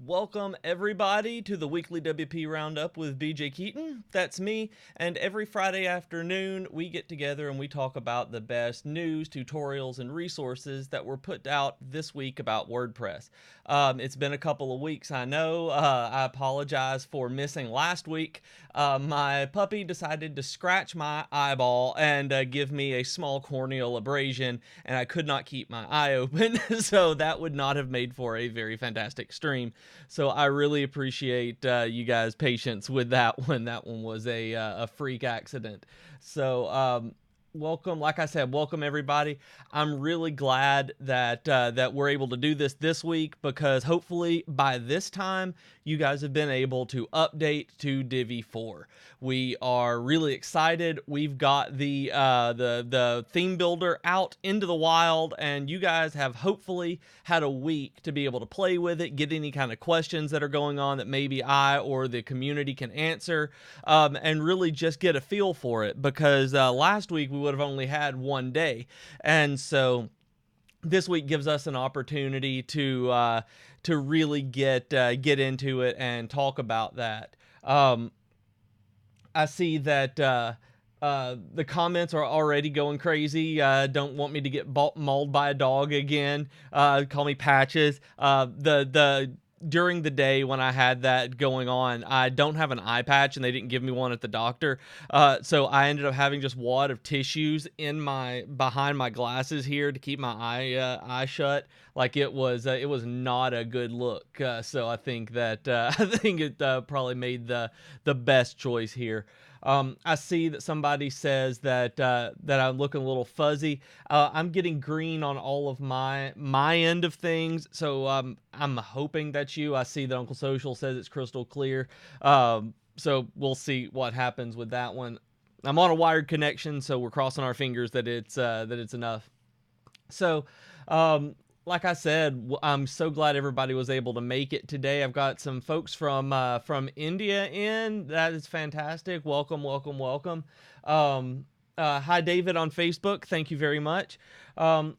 Welcome everybody to the weekly WP Roundup with BJ Keeton. That's me, and every Friday afternoon we get together and we talk about the best news, tutorials, and resources that were put out this week about WordPress. It's been a couple of weeks, I know. I apologize for missing last week. My puppy decided to scratch my eyeball and give me a small corneal abrasion, and I could not keep my eye open, so that would not have made for a very fantastic stream. So I really appreciate you guys' patience with that one. That one was a freak accident. So welcome, like I said, welcome everybody. I'm really glad that that we're able to do this week, because hopefully by this time you guys have been able to update to Divi 4. We are really excited. We've got the theme builder out into the wild, and you guys have hopefully had a week to be able to play with it, get any kind of questions that are going on that maybe I or the community can answer, and really just get a feel for it, because last week we would have only had one day, and so this week gives us an opportunity to really get into it and talk about that. I see that the comments are already going crazy. Don't want me to get mauled by a dog again. Call me Patches. During the day when I had that going on, I don't have an eye patch, and they didn't give me one at the doctor. So I ended up having just wad of tissues in behind my glasses here to keep my eye shut. Like it was not a good look. So I think that I think it probably made the best choice here. I see that somebody says that I'm looking a little fuzzy. I'm getting green on all of my end of things, so I'm hoping that's you. I see that Uncle Social says it's crystal clear. So we'll see what happens with that one. I'm on a wired connection, so we're crossing our fingers that it's enough. So like I said, I'm so glad everybody was able to make it today. I've got some folks from India in. That is fantastic. Welcome, welcome, welcome. Hi, David on Facebook. Thank you very much.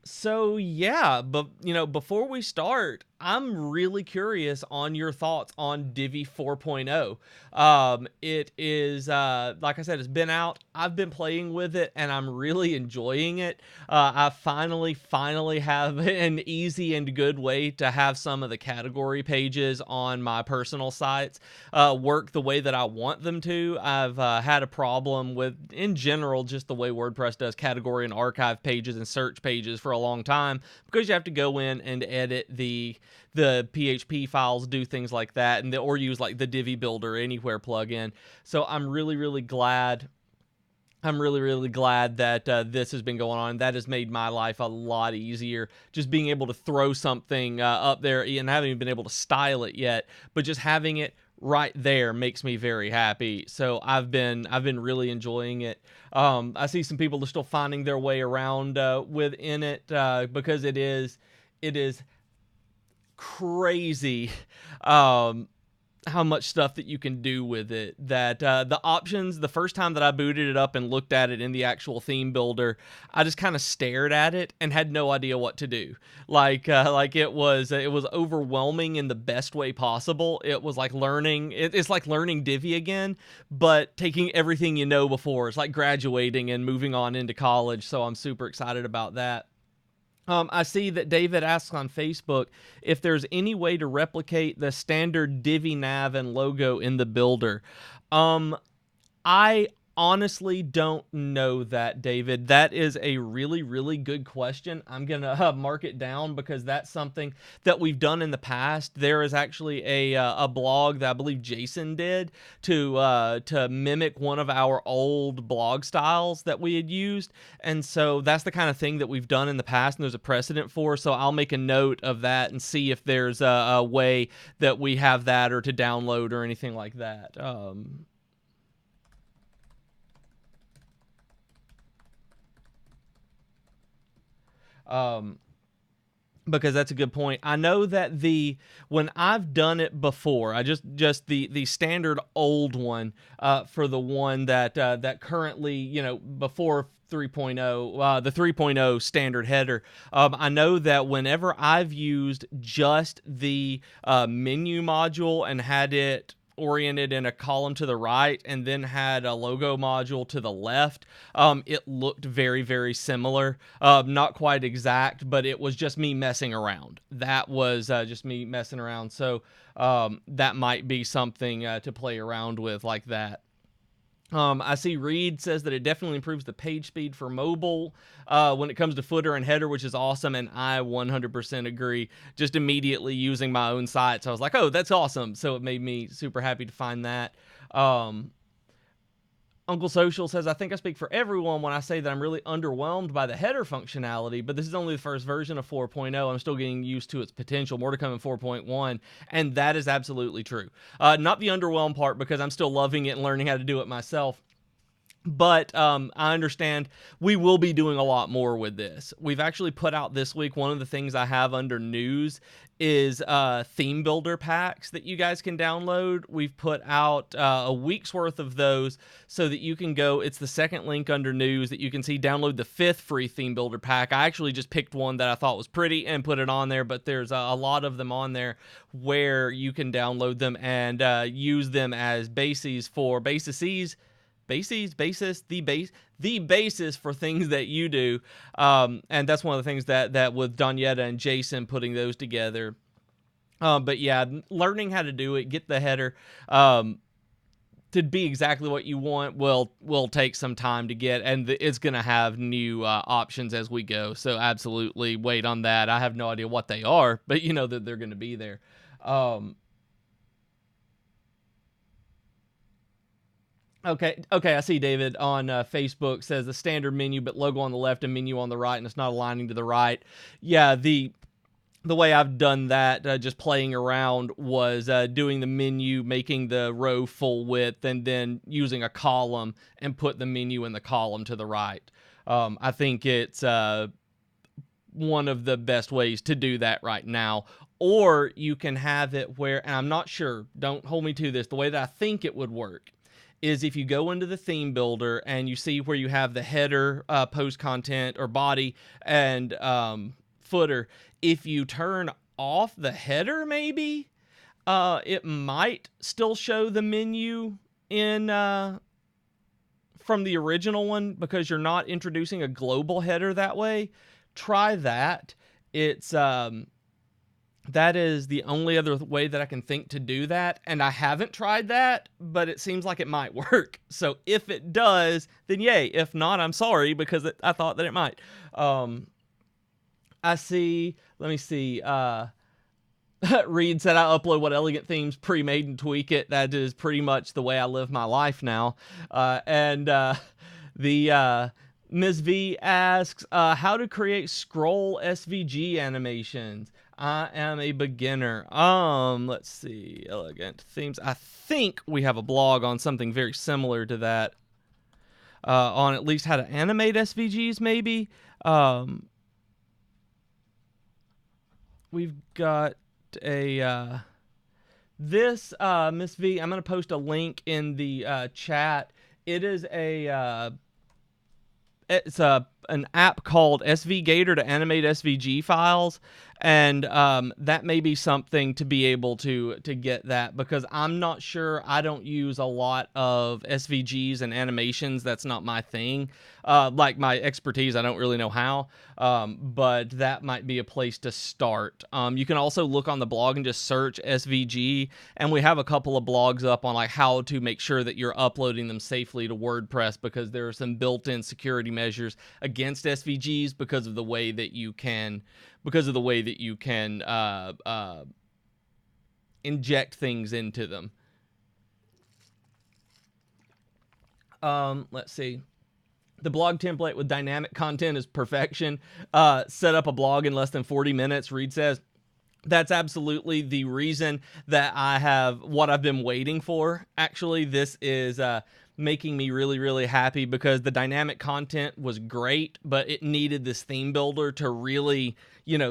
So yeah, but before we start, I'm really curious on your thoughts on Divi 4.0. It is, like I said, it's been out. I've been playing with it, and I'm really enjoying it. I finally have an easy and good way to have some of the category pages on my personal sites work the way that I want them to. I've had a problem with, in general, just the way WordPress does category and archive pages and search pages for a long time, because you have to go in and edit the PHP files, do things like that, and or use like the Divi Builder Anywhere plugin. So I'm really glad. I'm really glad that this has been going on. That has made my life a lot easier. Just being able to throw something up there, and I haven't even been able to style it yet, but just having it right there makes me very happy. So I've been really enjoying it. I see some people are still finding their way around within it, because it is crazy how much stuff that you can do with it. That the options, the first time that I booted it up and looked at it in the actual theme builder, I just kind of stared at it and had no idea what to do. Like it was overwhelming in the best way possible. It was like learning. It's like learning Divi again, but taking everything you know before. It's like graduating and moving on into college. So I'm super excited about that. I see that David asks on Facebook if there's any way to replicate the standard Divi nav and logo in the builder. I honestly don't know that, David. That is a really good question. I'm gonna mark it down, because that's something that we've done in the past. There is actually a blog that I believe Jason did to mimic one of our old blog styles that we had used, and so that's the kind of thing that we've done in the past, and there's a precedent for. So I'll make a note of that and see if there's a way that we have that, or to download or anything like that. Because that's a good point. I know that when I've done it before, I just the standard old one for the one that currently, before 3.0, the 3.0 standard header. I know that whenever I've used just the menu module and had it oriented in a column to the right and then had a logo module to the left, it looked very, very similar. Not quite exact, but it was just me messing around. That was just me messing around. So that might be something to play around with like that. I see Reed says that it definitely improves the page speed for mobile when it comes to footer and header, which is awesome, and I 100% agree. Just immediately using my own sites, I was like, oh, that's awesome. So it made me super happy to find that. Uncle Social says, I think I speak for everyone when I say that I'm really underwhelmed by the header functionality, but this is only the first version of 4.0. I'm still getting used to its potential. More to come in 4.1, and that is absolutely true. Not the underwhelmed part, because I'm still loving it and learning how to do it myself. But I understand we will be doing a lot more with this. We've actually put out this week, one of the things I have under news is theme builder packs that you guys can download. We've put out a week's worth of those so that you can go, it's the second link under news that you can see, download the 5th free theme builder pack. I actually just picked one that I thought was pretty and put it on there, but there's a lot of them on there where you can download them and use them as bases, the basis for things that you do. And that's one of the things that with Donyetta and Jason putting those together. But yeah, learning how to do it, get the header to be exactly what you want will take some time to get, and it's going to have new options as we go. So absolutely wait on that. I have no idea what they are, but you know that they're going to be there. Okay, I see David on Facebook says the standard menu, but logo on the left and menu on the right, and it's not aligning to the right. Yeah, the way I've done that, just playing around, was doing the menu, making the row full width, and then using a column and put the menu in the column to the right. I think it's one of the best ways to do that right now. Or you can have it where, and I'm not sure, don't hold me to this, the way that I think it would work is if you go into the theme builder and you see where you have the header, post content, or body, and footer. If you turn off the header, maybe it might still show the menu in from the original one, because you're not introducing a global header that way. Try that. It's that is the only other way that I can think to do that, and I haven't tried that, but it seems like it might work. So if it does, then yay. If not, I'm sorry, because I thought that it might. I see, let me see, Reed said I upload what elegant themes pre-made and tweak it. That is pretty much the way I live my life now. The Ms. V asks, how to create scroll SVG animations. I am a beginner. Let's see, elegant themes. I think we have a blog on something very similar to that. On at least how to animate SVGs, maybe. We've got a this Miss V. I'm gonna post a link in the chat. It is an app called SV Gator to animate SVG files, and that may be something to be able to get that, because I'm not sure. I don't use a lot of SVGs and animations. That's not my thing. Like my expertise, I don't really know how, but that might be a place to start. You can also look on the blog and just search SVG, and we have a couple of blogs up on like how to make sure that you're uploading them safely to WordPress, because there are some built-in security measures against SVGs because of the way that you can inject things into them. Let's see. The blog template with dynamic content is perfection. Set up a blog in less than 40 minutes, Reed says. That's absolutely the reason that I have what I've been waiting for. Actually, this is making me really, really happy, because the dynamic content was great, but it needed this theme builder to really,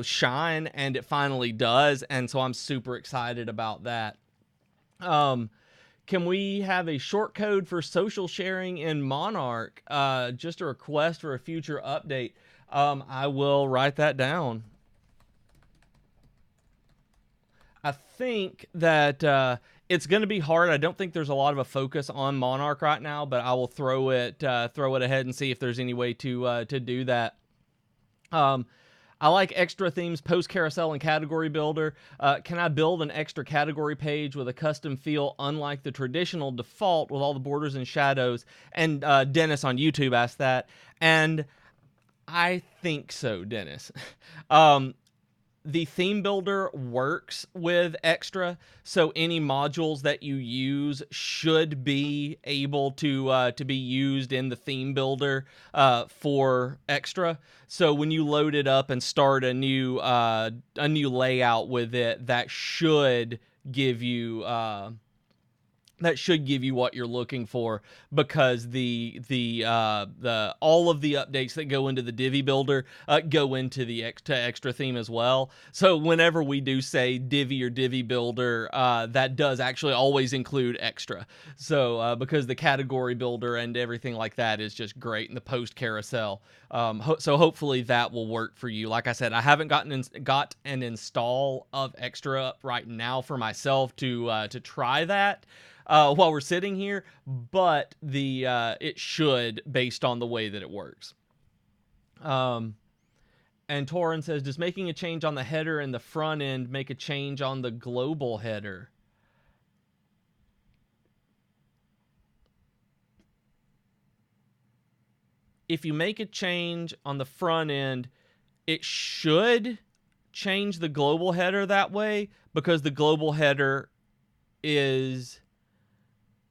shine, and it finally does. And so I'm super excited about that. can we have a short code for social sharing in Monarch? Just a request for a future update. I will write that down. I think that it's going to be hard. I don't think there's a lot of a focus on Monarch right now, but I will throw it ahead and see if there's any way to do that. I like extra themes, post carousel, and category builder. Can I build an extra category page with a custom feel, unlike the traditional default with all the borders and shadows? And Dennis on YouTube asked that, and I think so, Dennis. The theme builder works with extra, so any modules that you use should be able to be used in the theme builder for extra. So when you load it up and start a new layout with it, that should give you what you're looking for, because the all of the updates that go into the Divi builder go into the extra theme as well. So whenever we do say Divi or Divi builder, that does actually always include extra. So because the category builder and everything like that is just great in the post carousel. So hopefully that will work for you. Like I said, I haven't got an install of extra up right now for myself to try that while we're sitting here, but it should, based on the way that it works. And Torin says, does making a change on the header and the front end make a change on the global header? If you make a change on the front end, it should change the global header that way, because the global header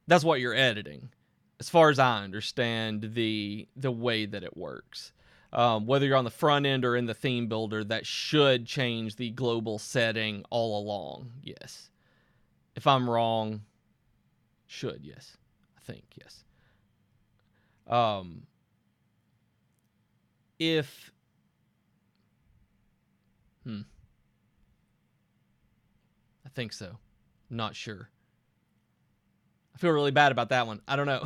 that's what you're editing, as far as I understand the way that it works. Whether you're on the front end or in the theme builder, that should change the global setting all along. Yes. If I'm wrong, should, yes. I think, yes. I think so. Not sure. I feel really bad about that one. I don't know.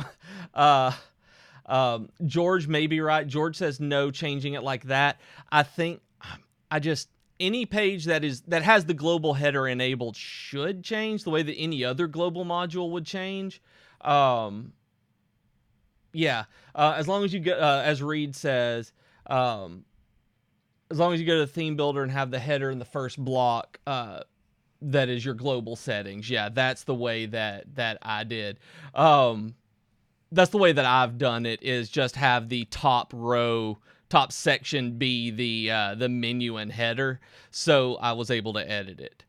George may be right. George says no, changing it like that. I think any page that has the global header enabled should change the way that any other global module would change. Yeah. As long as you get, as Reed says, as long as you go to the theme builder and have the header in the first block, that is your global settings. Yeah, that's the way that I did. That's the way that I've done it, is just have the top section be the menu and header. So I was able to edit it.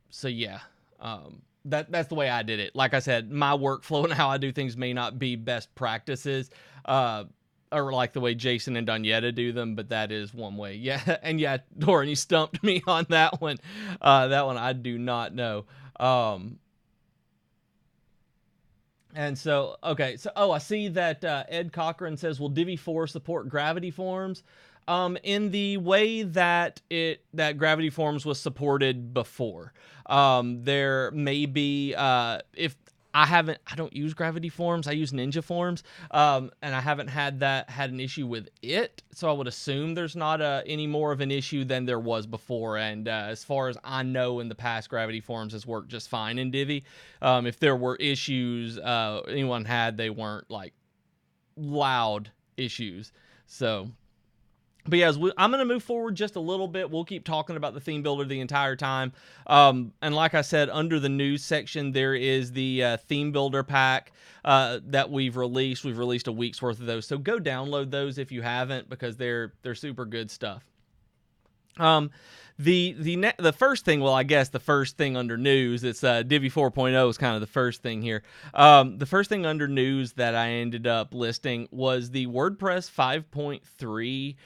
So yeah, that's the way I did it. Like I said, my workflow and how I do things may not be best practices, or like the way Jason and Donyetta do them, but that is one way. Yeah, and yeah, Doran, you stumped me on that one. That one I do not know. And so, okay, so, I see that Ed Cochran says, will Divi 4 support Gravity Forms? In the way that Gravity Forms was supported before. There may be, if I don't use Gravity Forms, I use Ninja Forms, and I haven't had an issue with it, so I would assume there's not any more of an issue than there was before. And as far as I know, in the past, Gravity Forms has worked just fine in Divi. If there were issues anyone had, they weren't like loud issues. So, but yeah, I'm going to move forward just a little bit. We'll keep talking about the theme builder the entire time. And like I said, under the news section, there is the theme builder pack that we've released. We've released a week's worth of those. So go download those if you haven't, because they're super good stuff. The first thing, well, I guess the first thing under news, it's Divi 4.0 is kind of the first thing here. The first thing under news that I ended up listing was the WordPress 5.3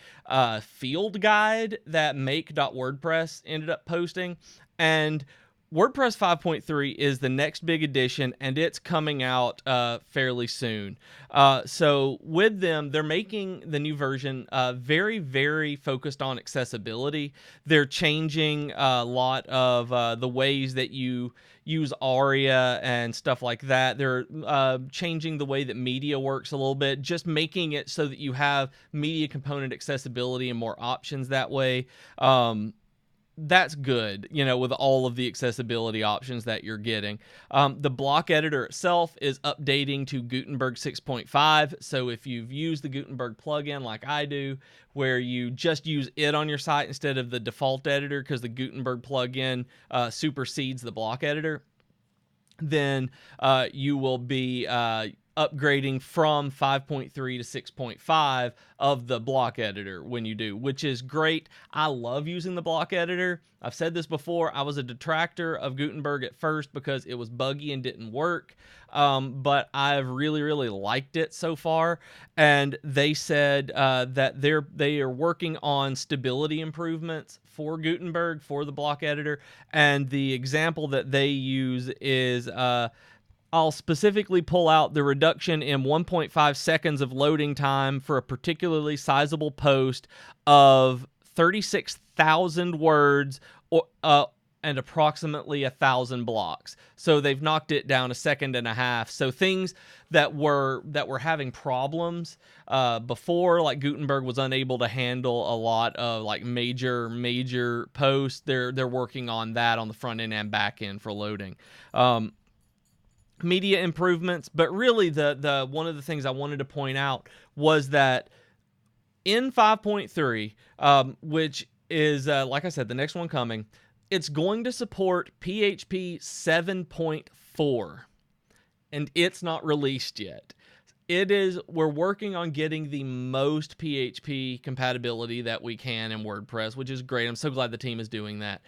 field guide that make.wordpress ended up posting. And WordPress 5.3 is the next big edition, and it's coming out fairly soon. So with them, they're making the new version very, very focused on accessibility. They're changing a lot of the ways that you use ARIA and stuff like that. They're changing the way that media works a little bit, just making it so that you have media component accessibility and more options that way. That's good, with all of the accessibility options that you're getting. The block editor itself is updating to Gutenberg 6.5. So if you've used the Gutenberg plugin like I do, where you just use it on your site instead of the default editor because the Gutenberg plugin supersedes the block editor, then you will be upgrading from 5.3 to 6.5 of the block editor when you do, which is great. I love using the block editor. I've said this before. I was a detractor of Gutenberg at first because it was buggy and didn't work. But I've really, really liked it so far. And they said that they are working on stability improvements for Gutenberg, for the block editor. And the example that they use is I'll specifically pull out the reduction in 1.5 seconds of loading time for a particularly sizable post of 36,000 words and approximately 1,000 blocks. So they've knocked it down a second and a half. So things that were having problems before, like Gutenberg was unable to handle a lot of like major posts. They're working on that on the front end and back end for loading. Media improvements, but really the one of the things I wanted to point out was that in 5.3, which is like I said, the next one coming, it's going to support PHP 7.4, and it's not released yet. We're working on getting the most PHP compatibility that we can in WordPress, which is great. I'm so glad the team is doing that.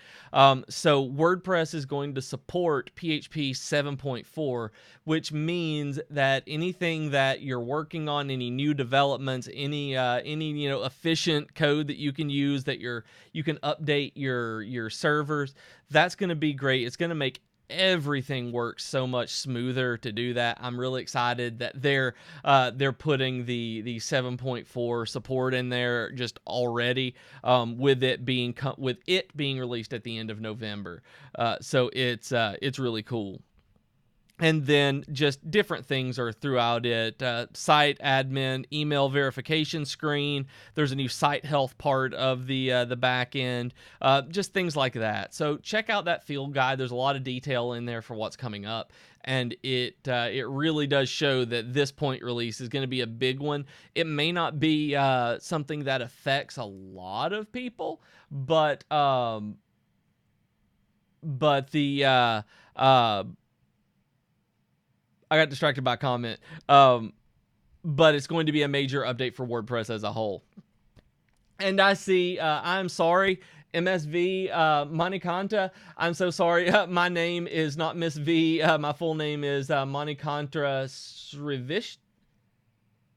So WordPress is going to support PHP 7.4, which means that anything that you're working on, any new developments, any efficient code that you can use, that you can update your servers, that's going to be great. It's going to make everything works so much smoother to do that. I'm really excited that they're putting the 7.4 support in there just already, with it being released at the end of November. So it's really cool. And then just different things are throughout it. Site admin, email verification screen. There's a new site health part of the back end. Just things like that. So check out that field guide. There's a lot of detail in there for what's coming up. And it really does show that this point release is going to be a big one. It may not be something that affects a lot of people, but the I got distracted by a comment. But it's going to be a major update for WordPress as a whole. And I see, I'm sorry, MSV Manikanta. I'm so sorry. My name is not Miss V. My full name is Manikanta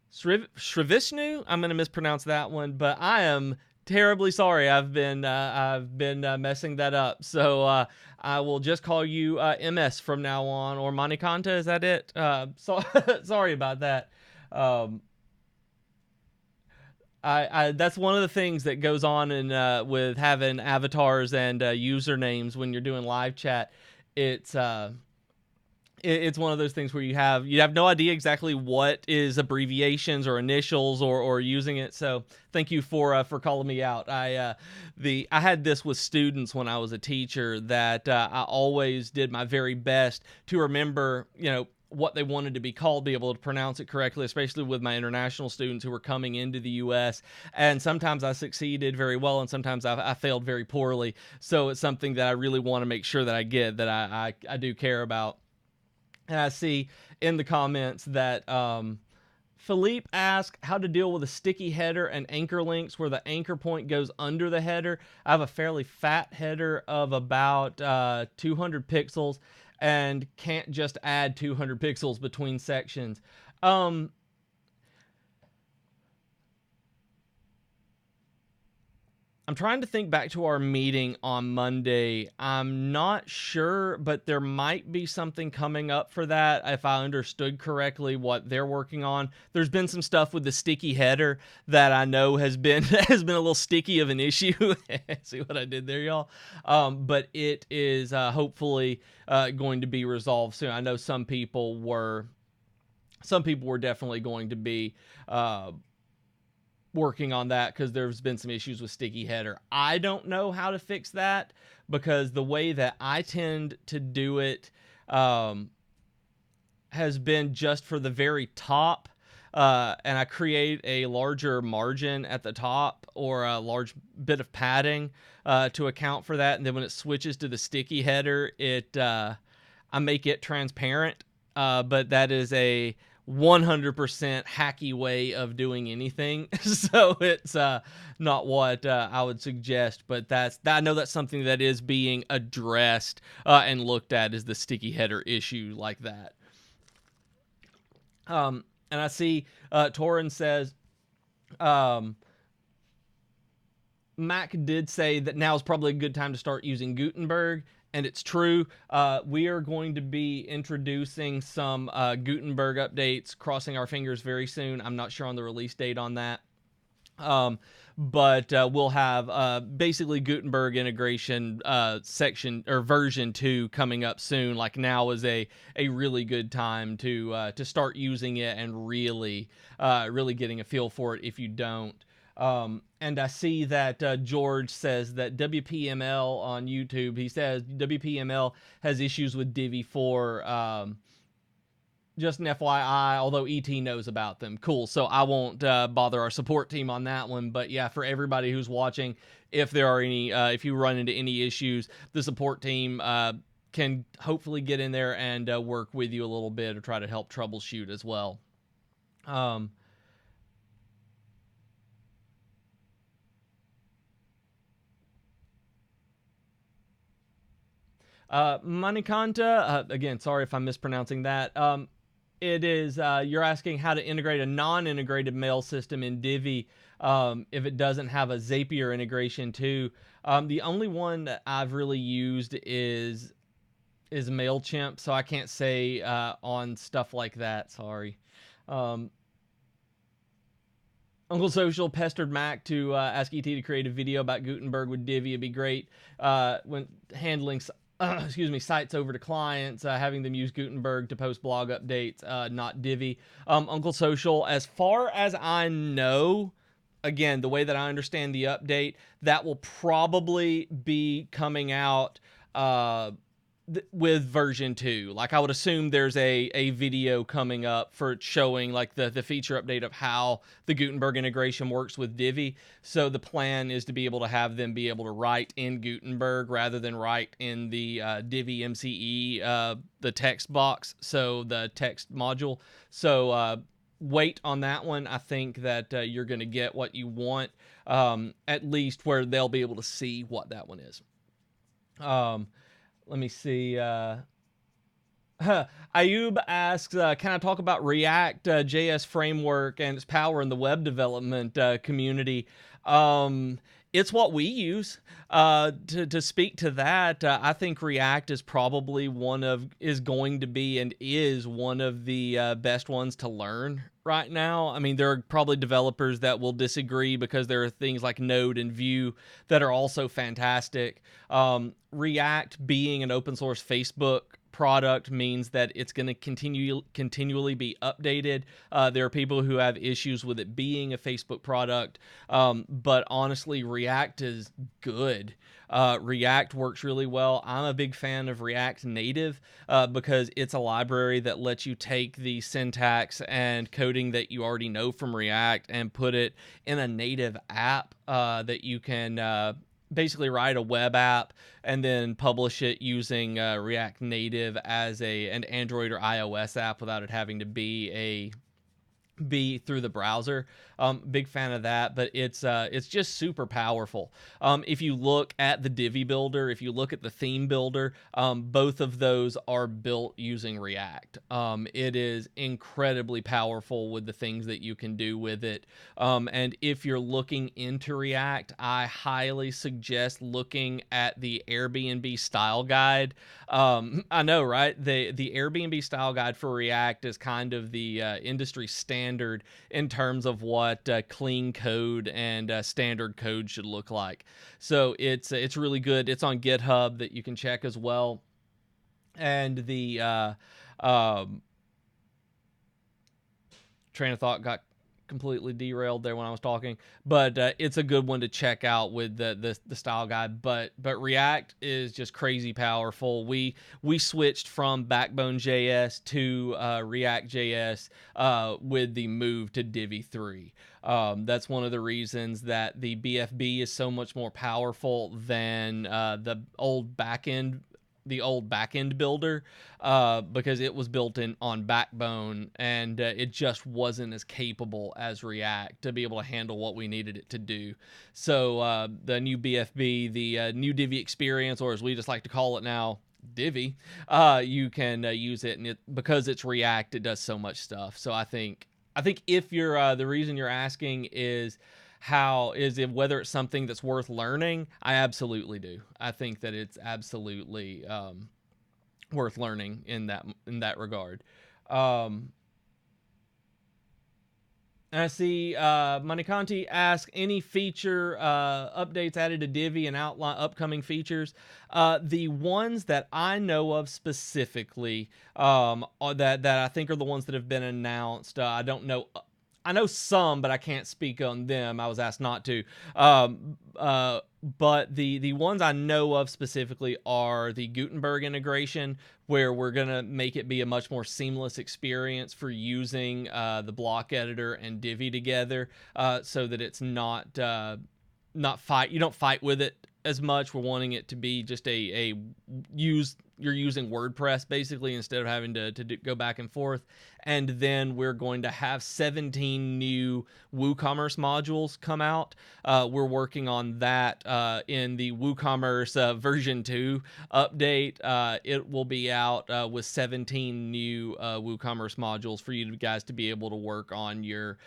Srivishnu. I'm going to mispronounce that one, but I am terribly sorry. I've been messing that up. So I will just call you MS from now on, or Manikanta. Is that it? So sorry about that. I that's one of the things that goes on in with having avatars and usernames when you're doing live chat. It's one of those things where you have no idea exactly what is abbreviations or initials or using it. So thank you for calling me out. I had this with students when I was a teacher, that I always did my very best to remember, what they wanted to be called, be able to pronounce it correctly, especially with my international students who were coming into the U.S. And sometimes I succeeded very well, and sometimes I failed very poorly. So it's something that I really want to make sure that I get, that I do care about. And I see in the comments that Philippe asked how to deal with a sticky header and anchor links where the anchor point goes under the header. I have a fairly fat header of about 200 pixels and can't just add 200 pixels between sections. I'm trying to think back to our meeting on Monday. I'm not sure, but there might be something coming up for that if I understood correctly what they're working on. There's been some stuff with the sticky header that I know has been has been a little sticky of an issue. See what I did there, y'all? But it is hopefully going to be resolved soon. I know some people were definitely going to be working on that because there's been some issues with sticky header. I don't know how to fix that because the way that I tend to do it has been just for the very top, and I create a larger margin at the top or a large bit of padding to account for that, and then when it switches to the sticky header, I make it transparent, but that is a 100% hacky way of doing anything. So it's not what I would suggest, but I know that's something that is being addressed and looked at, is the sticky header issue like that. And I see Torin says, Mac did say that now is probably a good time to start using Gutenberg. And it's true. We are going to be introducing some Gutenberg updates, crossing our fingers very soon. I'm not sure on the release date on that. But we'll have basically Gutenberg integration section or version 2 coming up soon. Like now is a really good time to start using it and really getting a feel for it if you don't. And I see that George says that WPML on YouTube, he says WPML has issues with Divi 4. Just an FYI, although ET knows about them. Cool. So I won't bother our support team on that one. But yeah, for everybody who's watching, if there are any, if you run into any issues, the support team can hopefully get in there and work with you a little bit or try to help troubleshoot as well. Manikanta, again, sorry if I'm mispronouncing that. It is, you're asking how to integrate a non-integrated mail system in Divi if it doesn't have a Zapier integration too. The only one that I've really used is MailChimp, so I can't say on stuff like that, sorry. Uncle Social pestered Mac to ask ET to create a video about Gutenberg with Divi. It'd be great when handling sites over to clients, having them use Gutenberg to post blog updates, not Divi. Uncle Social, as far as I know, again, the way that I understand the update, that will probably be coming out with version 2. Like I would assume there's a video coming up for showing like the feature update of how the Gutenberg integration works with Divi. So the plan is to be able to have them be able to write in Gutenberg rather than write in the Divi MCE, the text box, so the text module. So wait on that one. I think that you're going to get what you want, at least where they'll be able to see what that one is. Let me see. Ayub asks, can I talk about React.js framework and its power in the web development community? It's what we use. To speak to that, I think React is probably is going to be and is one of the best ones to learn right now. I mean, there are probably developers that will disagree because there are things like Node and Vue that are also fantastic. React being an open source Facebook product means that it's going to continually be updated. There are people who have issues with it being a Facebook product, but honestly, React is good. React works really well. I'm a big fan of React Native because it's a library that lets you take the syntax and coding that you already know from React and put it in a native app that you can basically write a web app and then publish it using React Native as an Android or iOS app without it having to be a be through the browser. Big fan of that, but it's just super powerful. If you look at the Divi builder, if you look at the theme builder, both of those are built using React. It is incredibly powerful with the things that you can do with it. And if you're looking into React, I highly suggest looking at the Airbnb style guide. I know, right? The Airbnb style guide for React is kind of the industry standard in terms of what clean code and standard code should look like. So it's really good. It's on GitHub that you can check as well. And the train of thought got completely derailed there when I was talking, but it's a good one to check out with the style guide. But React is just crazy powerful. We switched from Backbone.js to React.js with the move to Divi 3. That's one of the reasons that the BFB is so much more powerful than the old backend builder, because it was built on Backbone, and it just wasn't as capable as React to be able to handle what we needed it to do. So the new BFB, the new Divi experience, or as we just like to call it now, Divi, you can use it, and because it's React, it does so much stuff. So I think if you're the reason you're asking is whether it's something that's worth learning, I absolutely do. I think that it's absolutely worth learning in that regard. And I see Manikanti ask, any feature updates added to Divi and outline upcoming features. The ones that I know of specifically, that I think are the ones that have been announced. I don't know. I know some, but I can't speak on them. I was asked not to. But the ones I know of specifically are the Gutenberg integration, where we're going to make it be a much more seamless experience for using the block editor and Divi together, so that it's not you don't fight with it as much. We're wanting it to be just you're using WordPress basically instead of having to go back and forth. And then we're going to have 17 new WooCommerce modules come out. We're working on that in the WooCommerce version 2 update. It will be out with 17 new WooCommerce modules for you guys to be able to work on your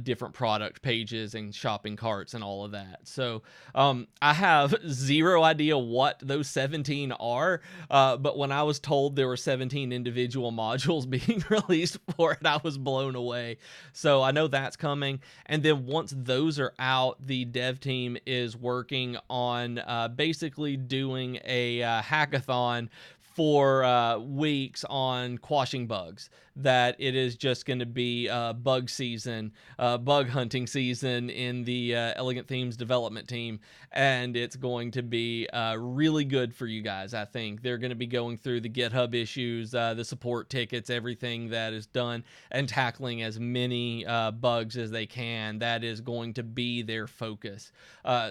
different product pages and shopping carts and all of that. So I have zero idea what those 17 are, but when I was told there were 17 individual modules being released for it, I was blown away. So I know that's coming. And then once those are out, the dev team is working on basically doing a hackathon for weeks on quashing bugs. That it is just going to be bug season, bug hunting season in the Elegant Themes development team, and it's going to be really good for you guys. I think they're going to be going through the GitHub issues, the support tickets, everything that is done, and tackling as many bugs as they can. That is going to be their focus.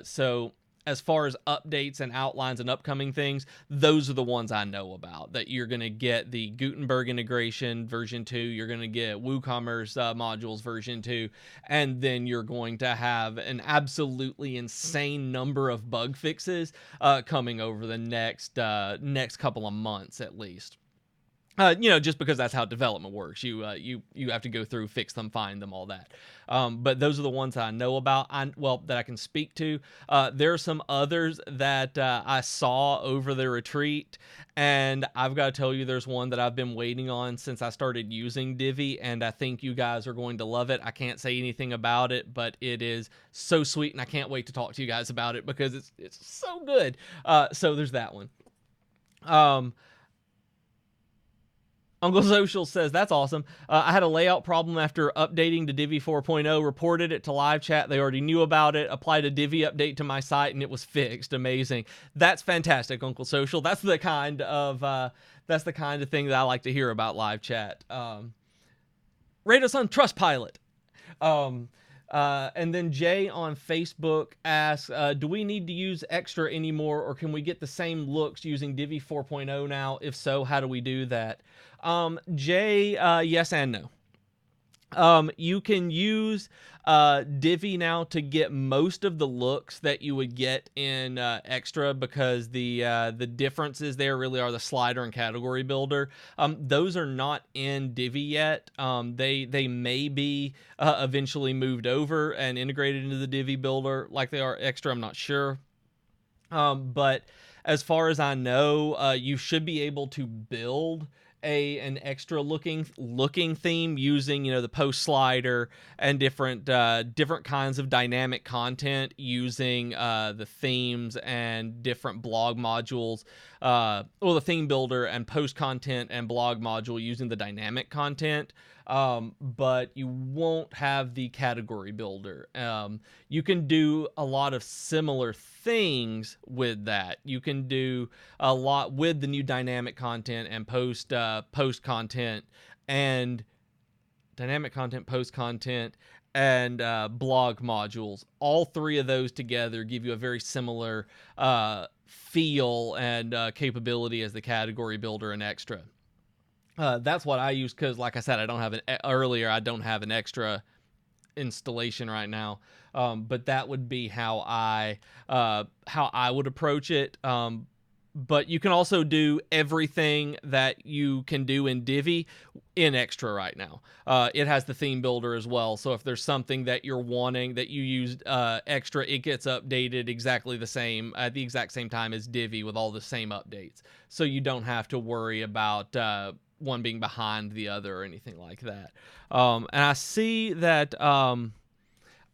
So as far as updates and outlines and upcoming things, those are the ones I know about. That you're going to get the Gutenberg integration version 2, you're going to get WooCommerce modules version 2, and then you're going to have an absolutely insane number of bug fixes coming over the next couple of months at least. Just because that's how development works. You have to go through, fix them, find them, all that. But those are the ones I know about. That I can speak to. There are some others that I saw over the retreat, and I've got to tell you, there's one that I've been waiting on since I started using Divi, and I think you guys are going to love it. I can't say anything about it, but it is so sweet, and I can't wait to talk to you guys about it because it's so good. So there's that one. Uncle Social says, that's awesome. I had a layout problem after updating to Divi 4.0, reported it to live chat. They already knew about it, applied a Divi update to my site, and it was fixed. Amazing. That's fantastic, Uncle Social. That's the kind of thing that I like to hear about live chat. Rate us on Trustpilot. And then Jay on Facebook asks, do we need to use extra anymore, or can we get the same looks using Divi 4.0 now? If so, how do we do that? Jay, yes and no. You can use Divi now to get most of the looks that you would get in Extra, because the differences there really are the slider and category builder. Those are not in Divi yet. They may be eventually moved over and integrated into the Divi builder like they are Extra. I'm not sure. But as far as I know, you should be able to build an extra looking theme using, the post slider and different kinds of dynamic content using the themes and different blog modules, or the theme builder and post content and blog module using the dynamic content. But you won't have the category builder. You can do a lot of similar things with that. You can do a lot with the new dynamic content and post content, and dynamic content, post content, and blog modules. All three of those together give you a very similar feel and capability as the category builder and Extra. That's what I use because, like I said, I don't have an Extra installation right now. But that would be how I would approach it. But you can also do everything that you can do in Divi in Extra right now. It has the theme builder as well. So if there's something that you're wanting that you used Extra, it gets updated exactly the same at the exact same time as Divi with all the same updates. So you don't have to worry about one being behind the other or anything like that. And I see that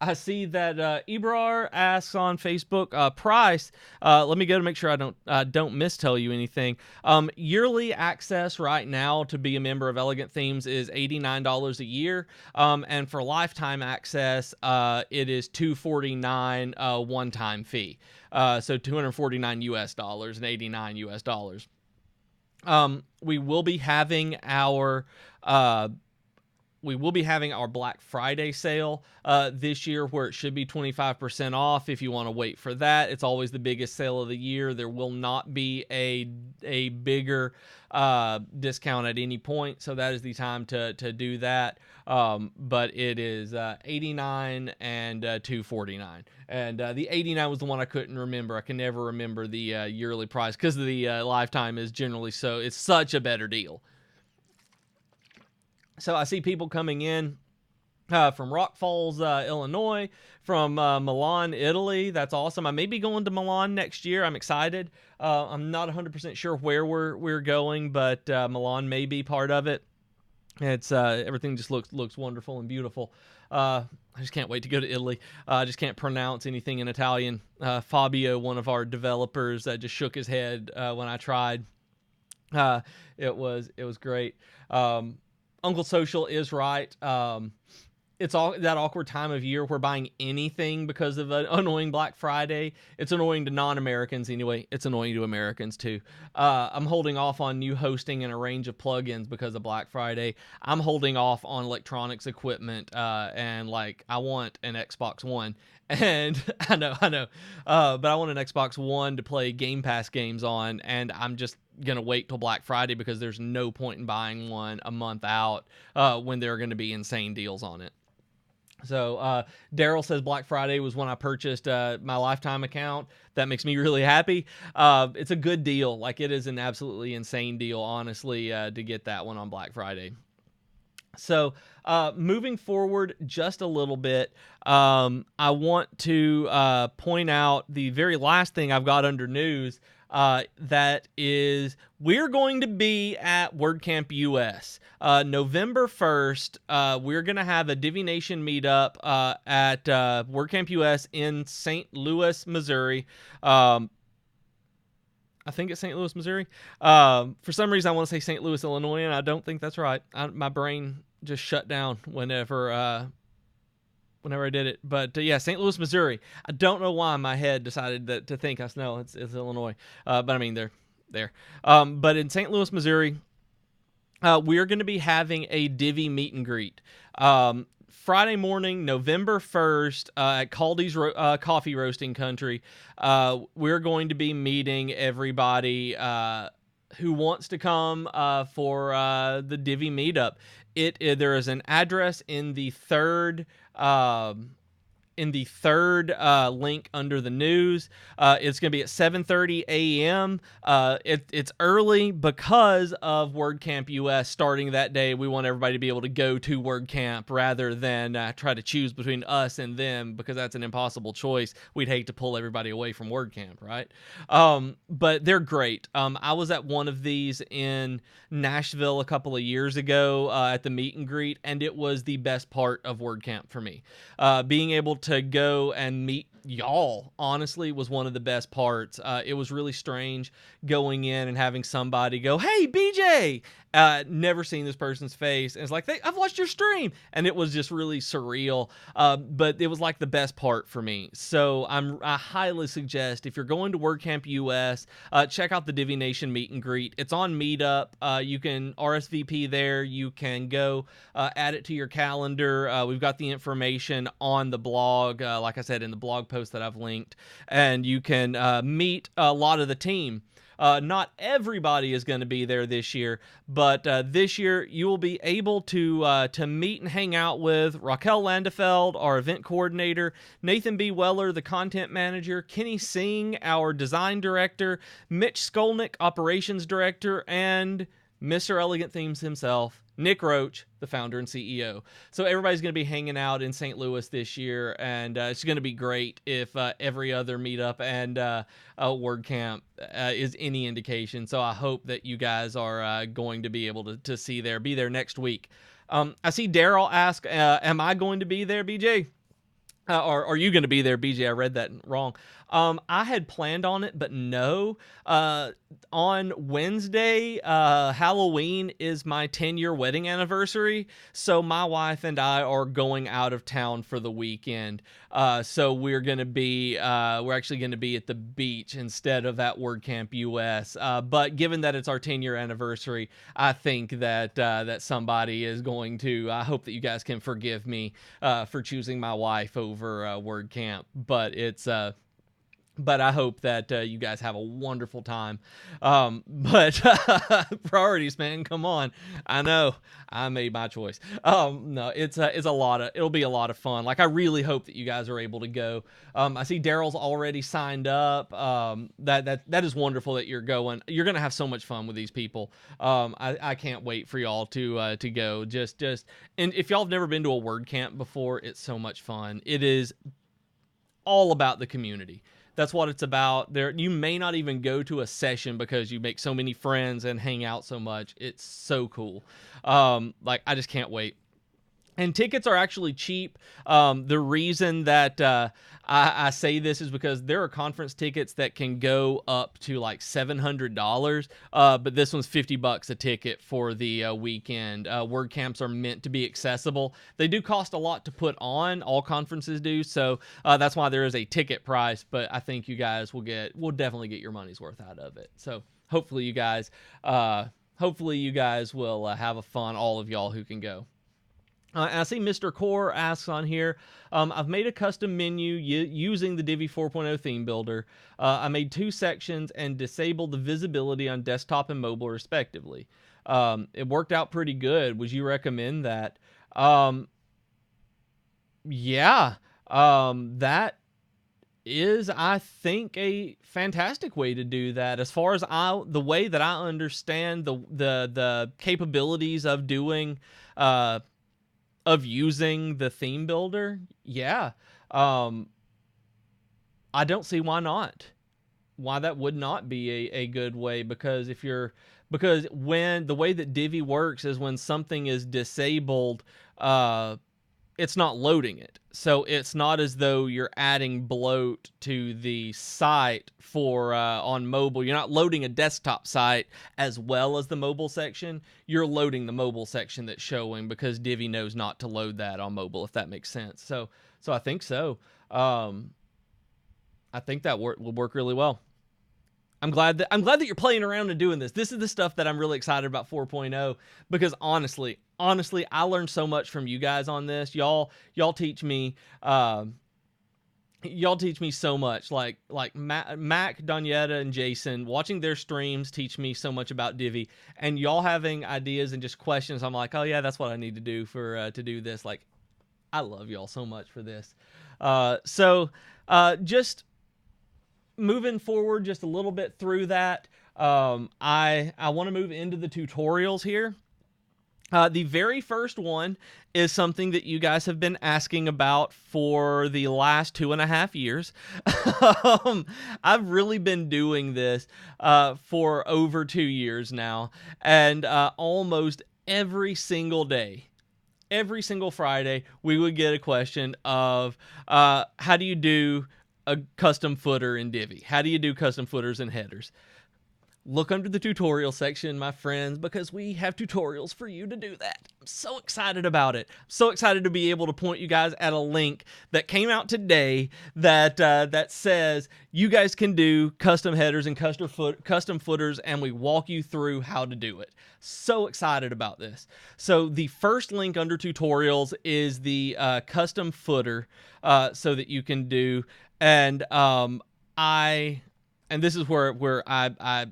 Ibrar asks on Facebook, price. Let me go to make sure I don't mistell you anything. Yearly access right now to be a member of Elegant Themes is $89 a year, and for lifetime access, it is $249 one-time fee. So $249 US and $89 US. We will be having our Black Friday sale this year, where it should be 25% off if you want to wait for that. It's always the biggest sale of the year. There will not be a bigger discount at any point, so that is the time to do that. But it is $89 and $249. And the $89 was the one I couldn't remember. I can never remember the yearly price because the lifetime is generally it's such a better deal. So I see people coming in from Rock Falls, Illinois, from Milan, Italy. That's awesome. I may be going to Milan next year. I'm excited. I'm not 100% sure where we're going, but Milan may be part of it. It's everything just looks wonderful and beautiful. I just can't wait to go to Italy. I just can't pronounce anything in Italian. Fabio, one of our developers, just shook his head when I tried. It was great. Uncle Social is right. It's all that awkward time of year where buying anything because of an annoying Black Friday. It's annoying to non-Americans anyway. It's annoying to Americans too. I'm holding off on new hosting and a range of plugins because of Black Friday. I'm holding off on electronics equipment, and I want an Xbox One. And I know, but I want an Xbox One to play Game Pass games on, and I'm just gonna wait till Black Friday because there's no point in buying one a month out when there are going to be insane deals on it. So Daryl says Black Friday was when I purchased my lifetime account. That makes me really happy. It's a good deal. It is an absolutely insane deal, honestly, to get that one on Black Friday. So moving forward just a little bit, I want to point out the very last thing I've got under news. That is, we're going to be at WordCamp US. November 1st, we're going to have a Divi Nation meetup at WordCamp US in St. Louis, Missouri. I think it's St. Louis, Missouri. For some reason, I want to say St. Louis, Illinois, and I don't think that's right. My brain just shut down whenever I did it. But yeah, St. Louis, Missouri. I don't know why my head decided to think it's Illinois. But I mean, they're there. But in St. Louis, Missouri, we're going to be having a Divi meet and greet. Friday morning, November 1st, at Caldy's Coffee Roasting Country. We're going to be meeting everybody who wants to come for the Divi meetup, there is an address in the third link under the news. It's going to be at 7:30 a.m. It's early because of WordCamp US starting that day. We want everybody to be able to go to WordCamp rather than try to choose between us and them, because that's an impossible choice. We'd hate to pull everybody away from WordCamp, right? But they're great. I was at one of these in Nashville a couple of years ago at the meet and greet, and it was the best part of WordCamp for me. Being able to go and meet y'all, honestly, was one of the best parts. It was really strange going in and having somebody go, "Hey, BJ!" Never seen this person's face, and it's like, I've watched your stream, and it was just really surreal. But it was like the best part for me. So I highly suggest, if you're going to WordCamp US, check out the Divi Nation meet and greet. It's on Meetup. You can RSVP there. You can go add it to your calendar. We've got the information on the blog, like I said, in the blog post that I've linked, and you can meet a lot of the team. Not everybody is going to be there this year, but this year you will be able to meet and hang out with Raquel Landefeld, our event coordinator, Nathan B. Weller, the content manager, Kenny Singh, our design director, Mitch Skolnick, operations director, and Mr. Elegant Themes himself, Nick Roach, the founder and CEO. So everybody's going to be hanging out in St. Louis this year, and it's going to be great if every other meetup and WordCamp is any indication. So I hope that you guys are going to be able to be there next week. I see Daryl ask, am I going to be there, BJ? Or are you going to be there, BJ? I read that wrong. I had planned on it, but no. On Wednesday, Halloween is my 10-year wedding anniversary, so my wife and I are going out of town for the weekend. So we're actually going to be at the beach instead of at WordCamp US. But given that it's our 10-year anniversary, I think that somebody is going to. I hope that you guys can forgive me for choosing my wife over WordCamp, but I hope that you guys have a wonderful time. But priorities, man, come on. I know I made my choice. No, it'll be a lot of fun. Like, I really hope that you guys are able to go. I see Daryl's already signed up. That is wonderful that you're going. You're gonna have so much fun with these people. I can't wait for y'all to go. And if y'all have never been to a WordCamp before, it's so much fun. It is all about the community. That's what it's about. You may not even go to a session because you make so many friends and hang out so much. It's so cool. I just can't wait. And tickets are actually cheap. The reason that I say this is because there are conference tickets that can go up to like $700, but this one's $50 a ticket for the weekend. WordCamps are meant to be accessible. They do cost a lot to put on. All conferences do, so that's why there is a ticket price. But I think you guys will definitely get your money's worth out of it. So hopefully you guys will have a fun. All of y'all who can go. And I see Mr. Core asks on here, I've made a custom menu using the Divi 4.0 theme builder. I made 2 sections and disabled the visibility on desktop and mobile respectively. It worked out pretty good. Would you recommend that? Yeah, that is, I think, a fantastic way to do that. As far as the way that I understand the capabilities of doing of using the theme builder, yeah. I don't see why that would not be a good way, because when the way that Divi works is when something is disabled, it's not loading it. So it's not as though you're adding bloat to the site for on mobile. You're not loading a desktop site as well as the mobile section. You're loading the mobile section that's showing, because Divi knows not to load that on mobile, if that makes sense. So I think so. I think that will work really well. I'm glad that you're playing around and doing this. This is the stuff that I'm really excited about 4.0, because honestly, I learned so much from you guys on this. Y'all teach me y'all teach me so much. Like Mac, Donyetta, and Jason, watching their streams teach me so much about Divi, and y'all having ideas and just questions. I'm like, oh yeah, that's what I need to do for to do this. Like, I love y'all so much for this. Just moving forward, just a little bit through that. I want to move into the tutorials here. The very first one is something that you guys have been asking about for the last 2.5 years. I've really been doing this for over 2 years now, and almost every single day, every single Friday, we would get a question of how do you do a custom footer in Divi? How do you do custom footers and headers? Look under the tutorial section, my friends, because we have tutorials for you to do that. I'm so excited about it. I'm so excited to be able to point you guys at a link that came out today that says you guys can do custom headers and custom footers, and we walk you through how to do it. So excited about this. So the first link under tutorials is the custom footer so that you can do, and this is where I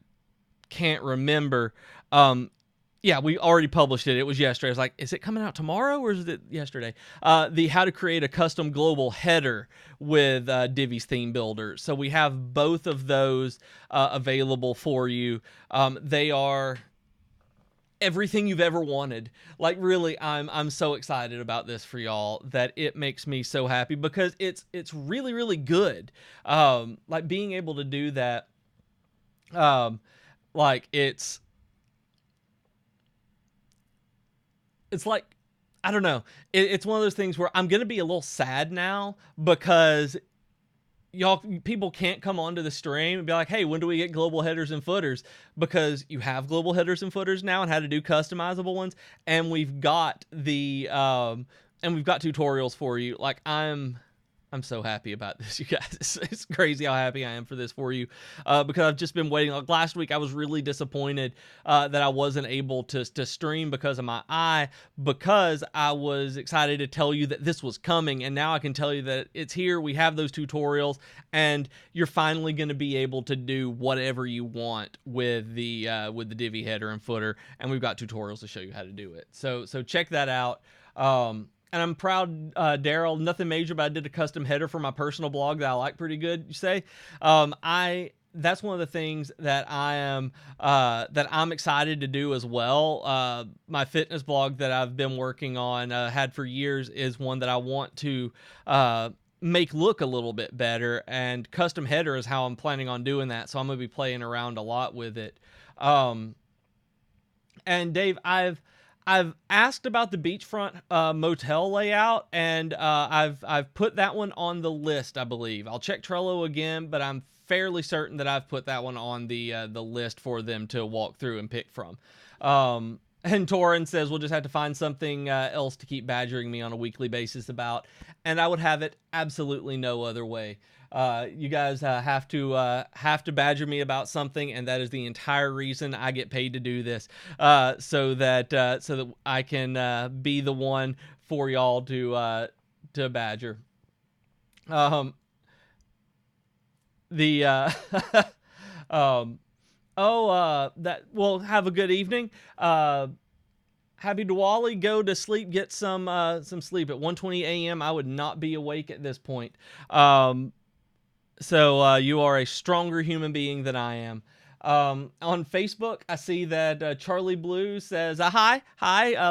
can't remember. Yeah, we already published it. It was yesterday. I was like, is it coming out tomorrow or is it yesterday? The how to create a custom global header with Divi's theme builder. So we have both of those available for you. They are everything you've ever wanted. Like, really, I'm so excited about this for y'all that it makes me so happy because it's really, really good. Like being able to do that. Like it's like, I don't know. It's one of those things where I'm going to be a little sad now because people can't come onto the stream and be like, hey, when do we get global headers and footers? Because you have global headers and footers now and how to do customizable ones. And we've got tutorials for you. Like I'm so happy about this, you guys. It's crazy how happy I am for this for you because I've just been waiting. Like last week, I was really disappointed that I wasn't able to stream because of my eye, because I was excited to tell you that this was coming, and now I can tell you that it's here. We have those tutorials, and you're finally going to be able to do whatever you want with the Divi header and footer, and we've got tutorials to show you how to do it. So check that out. And I'm proud, Daryl, nothing major, but I did a custom header for my personal blog that I like pretty good, you say. That's one of the things that I'm excited to do as well. My fitness blog that I've been working on, had for years, is one that I want to make look a little bit better, and custom header is how I'm planning on doing that. So I'm going to be playing around a lot with it. And Dave, I've asked about the beachfront motel layout, and I've put that one on the list, I believe. I'll check Trello again, but I'm fairly certain that I've put that one on the list for them to walk through and pick from. And Torin says we'll just have to find something else to keep badgering me on a weekly basis about, and I would have it absolutely no other way. You guys have to badger me about something, and that is the entire reason I get paid to do this, so that I can be the one for y'all to badger. That well, have a good evening. Happy Diwali. Go to sleep. Get some sleep. At 1:20 a.m. I would not be awake at this point. So you are a stronger human being than I am. On Facebook, I see that Charlie Blue says, hi.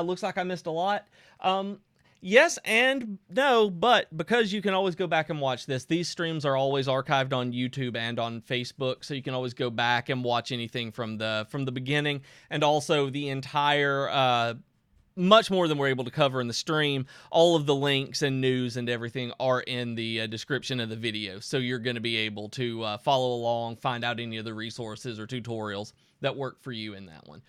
Looks like I missed a lot. Yes and no, but because you can always go back and watch this, these streams are always archived on YouTube and on Facebook, so you can always go back and watch anything from the beginning, and also the entire much more than we're able to cover in the stream. All of the links and news and everything are in the description of the video, so you're going to be able to follow along, find out any of the resources or tutorials that work for you in that one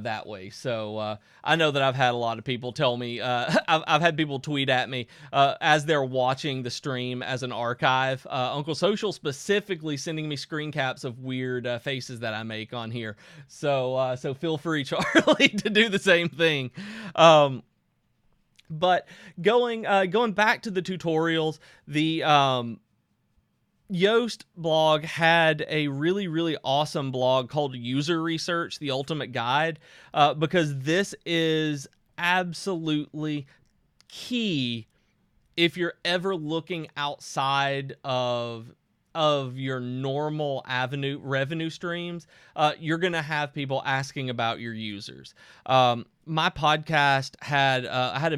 that way. So I know that I've had a lot of people tell me, I've had people tweet at me as they're watching the stream as an archive, Uncle Social specifically sending me screen caps of weird faces that I make on here. So feel free, Charlie, to do the same thing. But going back to the tutorials, Yoast blog had a really, really awesome blog called User Research, the Ultimate Guide, because this is absolutely key if you're ever looking outside of your normal revenue streams. You're gonna have people asking about your users. My podcast had I had a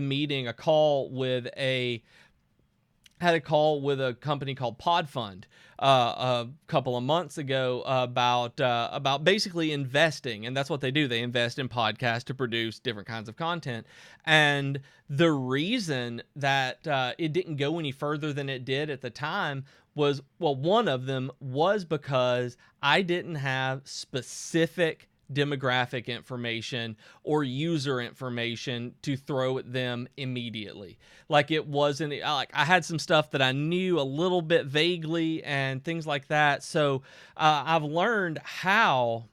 call with a company called Podfund a couple of months ago about basically investing, and that's what they do. They invest in podcasts to produce different kinds of content. And the reason that it didn't go any further than it did at the time was, well, one of them was because I didn't have specific demographic information or user information to throw at them immediately. Like, it wasn't like I had some stuff that I knew a little bit vaguely and things like that. So I've learned how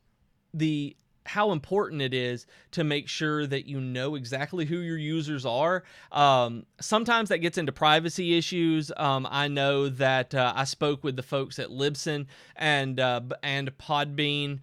important it is to make sure that you know exactly who your users are. Sometimes that gets into privacy issues. I know that I spoke with the folks at Libsyn and Podbean,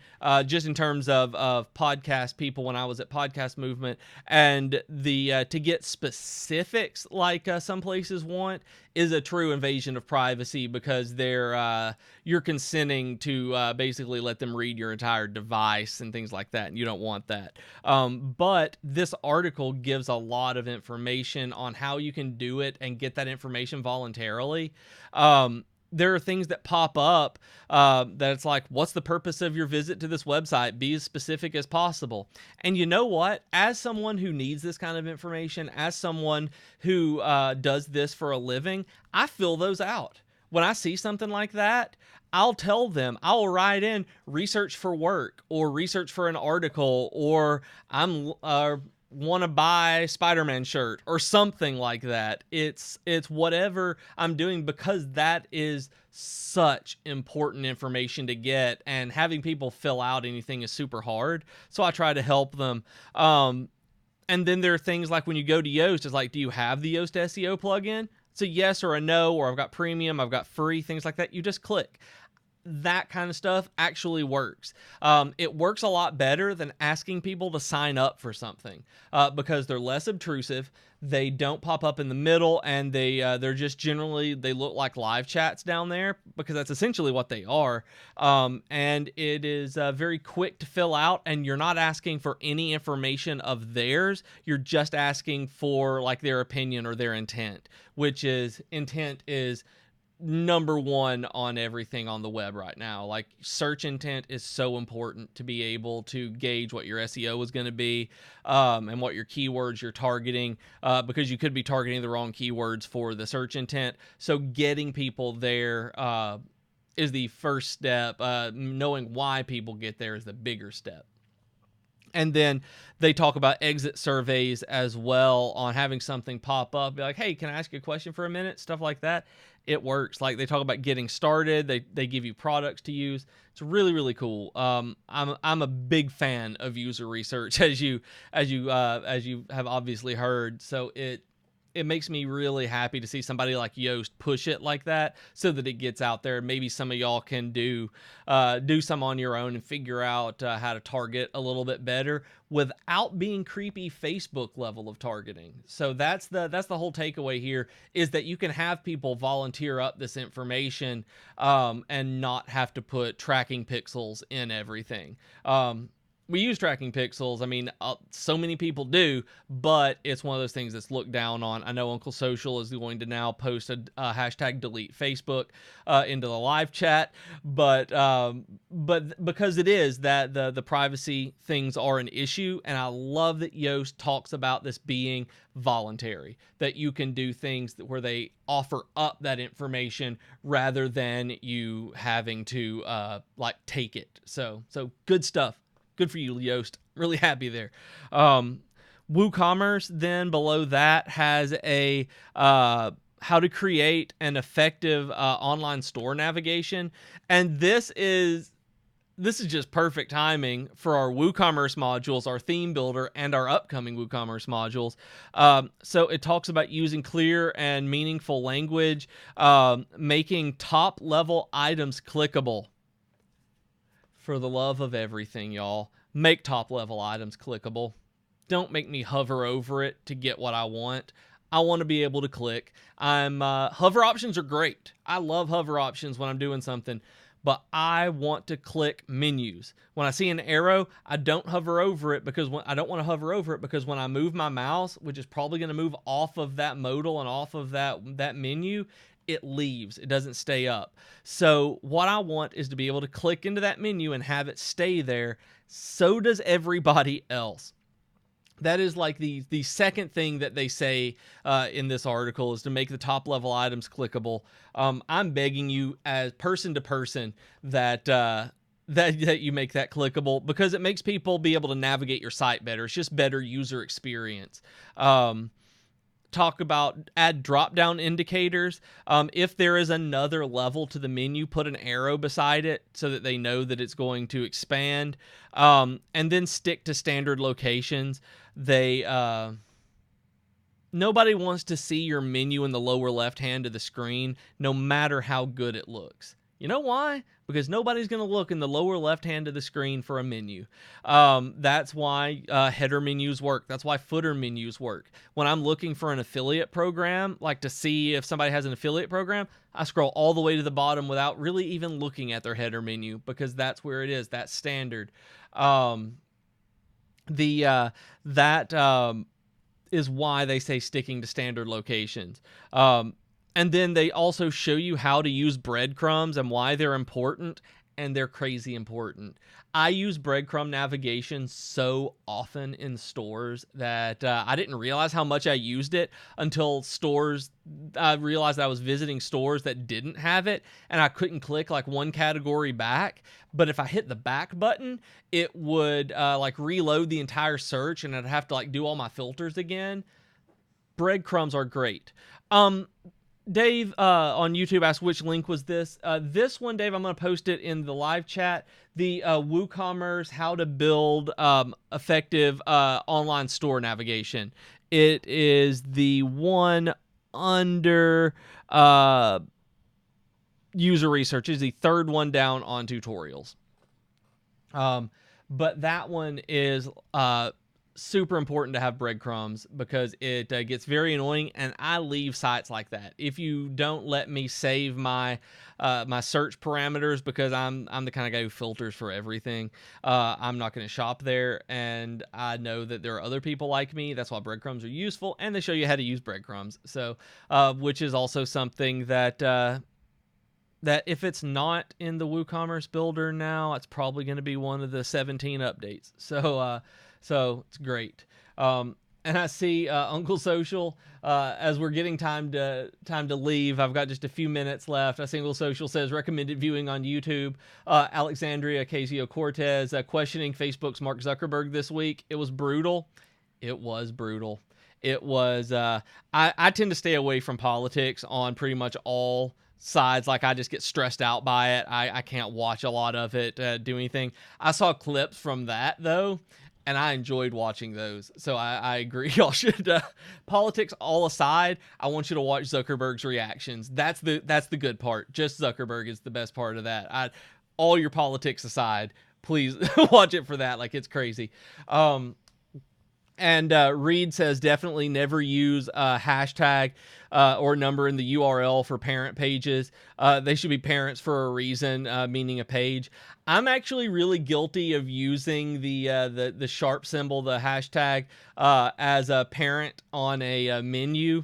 just in terms of podcast people when I was at Podcast Movement, and the to get specifics like some places want is a true invasion of privacy, because you're consenting to basically let them read your entire device and things like that, and you don't want that. But this article gives a lot of information on how you can do it and get that information voluntarily. There are things that pop up that it's like, what's the purpose of your visit to this website? Be as specific as possible. And you know what? As someone who needs this kind of information, as someone who does this for a living, I fill those out. When I see something like that, I'll tell them, I'll write in research for work or research for an article, or I'm want to buy Spider-Man shirt or something like that. It's whatever I'm doing, because that is such important information to get, and having people fill out anything is super hard. So I try to help them. And then there are things like when you go to Yoast, it's like, do you have the Yoast SEO plugin? It's a yes or a no, or I've got premium, I've got free, things like that. You just click. That kind of stuff actually works. It works a lot better than asking people to sign up for something, because they're less obtrusive. They don't pop up in the middle, and they're just generally, they look like live chats down there, because that's essentially what they are. And it is very quick to fill out, and you're not asking for any information of theirs. You're just asking for like their opinion or their intent, intent is number one on everything on the web right now. Like, search intent is so important to be able to gauge what your SEO is going to be, and what your keywords you're targeting, because you could be targeting the wrong keywords for the search intent. So getting people there is the first step. Knowing why people get there is the bigger step. And then they talk about exit surveys as well, on having something pop up, be like, hey, can I ask you a question for a minute? Stuff like that. It works. Like, they talk about getting started. They give you products to use. It's really, really cool. I'm a big fan of user research, as you have obviously heard. So it makes me really happy to see somebody like Yoast push it like that, so that it gets out there. Maybe some of y'all can do some on your own and figure out how to target a little bit better without being creepy Facebook level of targeting. So that's the whole takeaway here, is that you can have people volunteer up this information, and not have to put tracking pixels in everything. We use tracking pixels. I mean, so many people do, but it's one of those things that's looked down on. I know Uncle Social is going to now post a hashtag delete Facebook into the live chat, but because it is that the privacy things are an issue, and I love that Yoast talks about this being voluntary, that you can do things where they offer up that information rather than you having to like take it. So good stuff. Good for you, Yoast. Really happy there. WooCommerce then below that has a how to create an effective online store navigation. And this is this is just perfect timing for our WooCommerce modules, our theme builder, and our upcoming WooCommerce modules. So it talks about using clear and meaningful language, making top-level items clickable. For the love of everything, y'all, make top-level items clickable. Don't make me hover over it to get what I want. I want to be able to click. Hover options are great. I love hover options when I'm doing something, but I want to click menus. When I see an arrow, I don't hover over it because I don't want to hover over it because when I move my mouse, which is probably going to move off of that modal and off of that menu, it leaves. It doesn't stay up. So what I want is to be able to click into that menu and have it stay there. So does everybody else. That is like the second thing that they say in this article is to make the top level items clickable. I'm begging you as person to person that you make that clickable because it makes people be able to navigate your site better. It's just better user experience. Talk about add drop down indicators. If there is another level to the menu, put an arrow beside it so that they know that it's going to expand. And then stick to standard locations. Nobody wants to see your menu in the lower left hand of the screen, no matter how good it looks. You know why? Because nobody's going to look in the lower left hand of the screen for a menu. That's why header menus work. That's why footer menus work. When I'm looking for an affiliate program, like to see if somebody has an affiliate program, I scroll all the way to the bottom without really even looking at their header menu because that's where it is. That's standard. That is why they say sticking to standard locations. And then they also show you how to use breadcrumbs and why they're important, and they're crazy important. I use breadcrumb navigation so often in stores that I didn't realize how much I used it until I realized I was visiting stores that didn't have it, and I couldn't click like one category back. But if I hit the back button, it would like reload the entire search, and I'd have to like do all my filters again. Breadcrumbs are great. Dave on YouTube asked which link was this. This one, Dave, I'm going to post it in the live chat. The WooCommerce how to build effective online store navigation. It is the one under user research. It's the third one down on tutorials. But that one is super important to have breadcrumbs because it gets very annoying, and I leave sites like that. If you don't let me save my my search parameters, because I'm the kind of guy who filters for everything, I'm not going to shop there, and I know that there are other people like me. That's why breadcrumbs are useful, and they show you how to use breadcrumbs. So which is also something that that if it's not in the WooCommerce builder now, it's probably going to be one of the 17 updates. So it's great. And I see Uncle Social, as we're getting time to leave. I've got just a few minutes left. I see Uncle Social says recommended viewing on YouTube. Alexandria Ocasio-Cortez questioning Facebook's Mark Zuckerberg this week. It was brutal. It was brutal. It was. I tend to stay away from politics on pretty much all sides. Like, I just get stressed out by it. I can't watch a lot of it, do anything. I saw clips from that though, and I enjoyed watching those. So I agree. Y'all should, politics all aside, I want you to watch Zuckerberg's reactions. That's the good part. Just Zuckerberg is the best part of that. All your politics aside, please watch it for that. Like, it's crazy. And Reed says definitely never use hashtag or number in the URL for parent pages. They should be parents for a reason, meaning a page. I'm actually really guilty of using the sharp symbol, the hashtag, as a parent on a menu.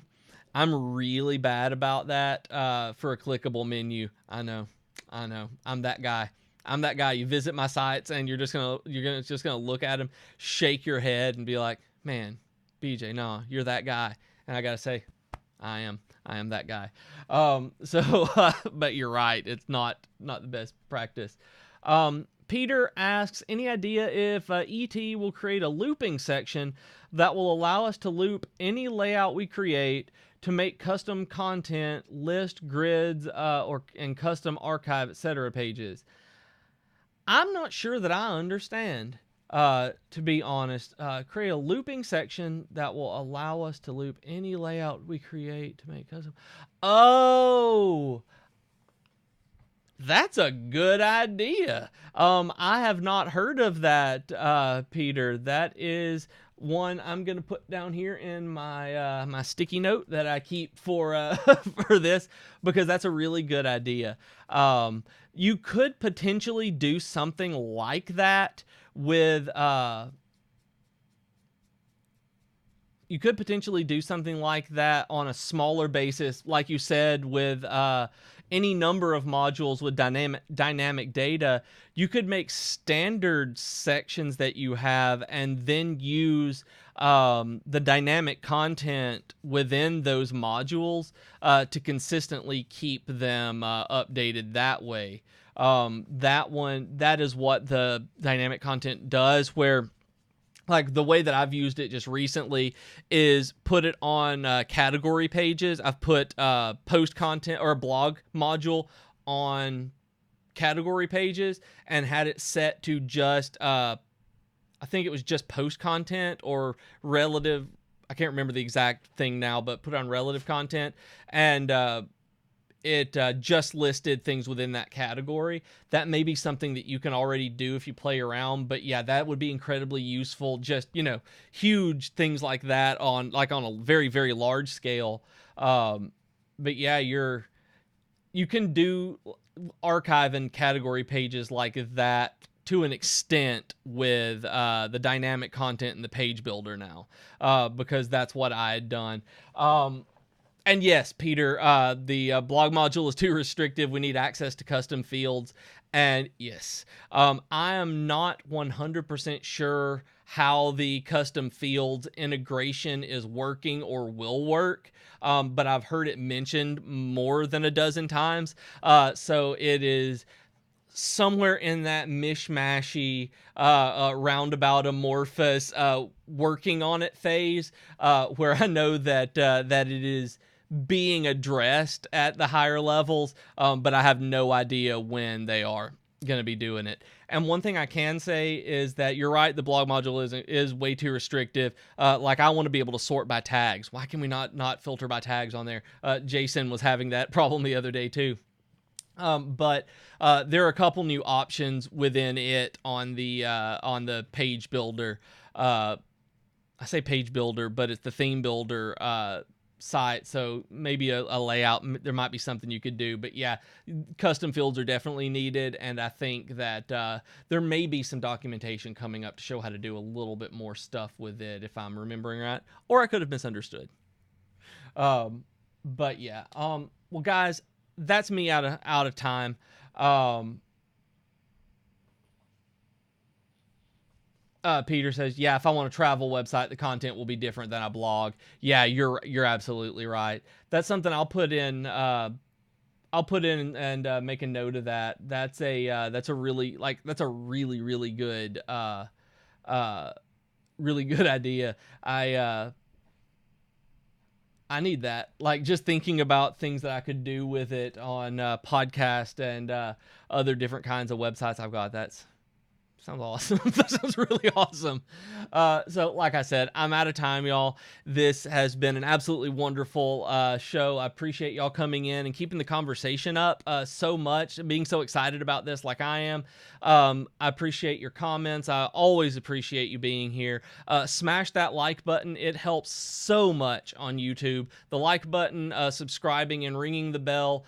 I'm really bad about that for a clickable menu. I know. I'm that guy. You visit my sites and you're just gonna look at them, shake your head, and be like, "Man, BJ, no, you're that guy." And I gotta say, I am that guy. But you're right. It's not the best practice. Peter asks, any idea if ET will create a looping section that will allow us to loop any layout we create to make custom content, list, grids, and custom archive, etc. pages? I'm not sure that I understand. To be honest, create a looping section that will allow us to loop any layout we create to make custom. Oh, that's a good idea. I have not heard of that, Peter. That is one I'm gonna put down here in my my sticky note that I keep for for this, because that's a really good idea. You could potentially do something like that with you could potentially do something like that on a smaller basis, like you said, with any number of modules with dynamic data. You could make standard sections that you have, and then use the dynamic content within those modules to consistently keep them updated that way. That is what the dynamic content does, where, like, the way that I've used it just recently is put it on category pages. I've put post content or a blog module on category pages and had it set to just, I think it was just post content or relative. I can't remember the exact thing now, but put on relative content, and it just listed things within that category. That may be something that you can already do if you play around, but yeah, that would be incredibly useful. Just, huge things like that on a very, very large scale. But yeah, you can do archive and category pages like that to an extent with the dynamic content and the page builder now, because that's what I had done. And yes, Peter, the blog module is too restrictive. We need access to custom fields. And yes, I am not 100% sure how the custom fields integration is working or will work, but I've heard it mentioned more than a dozen times. So it is somewhere in that mishmashy, roundabout amorphous, working on it phase, where I know that it is being addressed at the higher levels, but I have no idea when they are going to be doing it. And one thing I can say is that you're right, the blog module is way too restrictive. Like, I want to be able to sort by tags. Why can we not filter by tags on there? Jason was having that problem the other day too. But there are a couple new options within it on the page builder. I say page builder, but it's the theme builder site. So maybe a layout, there might be something you could do. But yeah, custom fields are definitely needed, and I think that there may be some documentation coming up to show how to do a little bit more stuff with it, if I'm remembering right, or I could have misunderstood. But yeah, well, guys, that's me out of time. Peter says, yeah, if I want a travel website, the content will be different than a blog. Yeah, you're absolutely right. That's something I'll put in. I'll put in and make a note of that. That's a really really good really good idea. I need that. Like, just thinking about things that I could do with it on podcast and other different kinds of websites I've got. That's sounds awesome. That sounds really awesome. So, like I said, I'm out of time, y'all. This has been an absolutely wonderful show. I appreciate y'all coming in and keeping the conversation up so much, being so excited about this like I am. I appreciate your comments. I always appreciate you being here. Smash that like button. It helps so much on YouTube. The like button, subscribing, and ringing the bell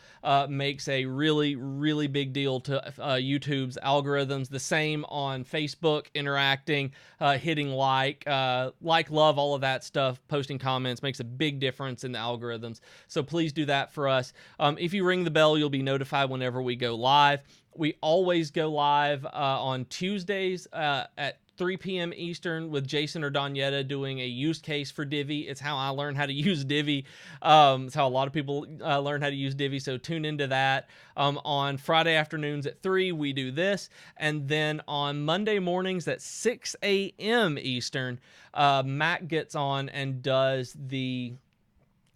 makes a really, really big deal to YouTube's algorithms. The same on Facebook, interacting, hitting like, love, all of that stuff, posting comments makes a big difference in the algorithms. So please do that for us. If you ring the bell, you'll be notified whenever we go live. We always go live on Tuesdays at 3 p.m. Eastern with Jason or Donietta doing a use case for Divi. It's how I learned how to use Divi. It's how a lot of people learn how to use Divi, so tune into that. On Friday afternoons at 3, we do this. And then on Monday mornings at 6 a.m. Eastern, Matt gets on and does the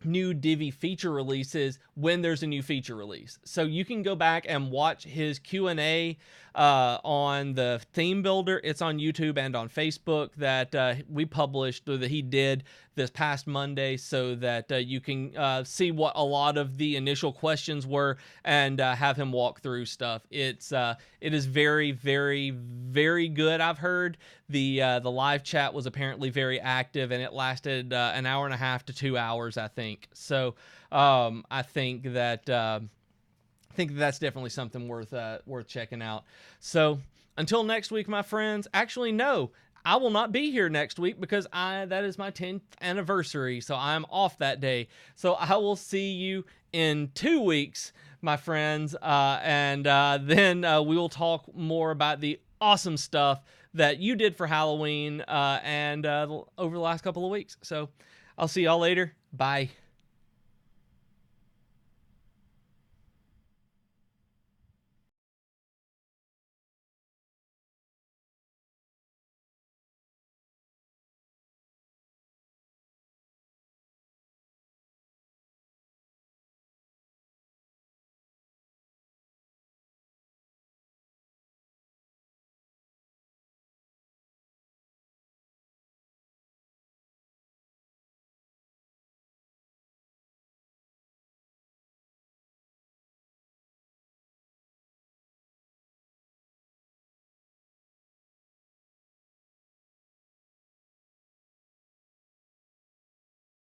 new Divi feature releases when there's a new feature release. So you can go back and watch his Q&A on the theme builder. It's on YouTube and on Facebook that we published, or that he did this past Monday, so that you can see what a lot of the initial questions were and have him walk through stuff. It is very, very, very good. I've heard the live chat was apparently very active, and it lasted an hour and a half to 2 hours, I think. So I think that that's definitely something worth checking out. So until next week, my friends. Actually, no, I will not be here next week because that is my 10th anniversary, so I'm off that day. So I will see you in 2 weeks, my friends, and then we will talk more about the awesome stuff that you did for Halloween and over the last couple of weeks. So I'll see y'all later. Bye.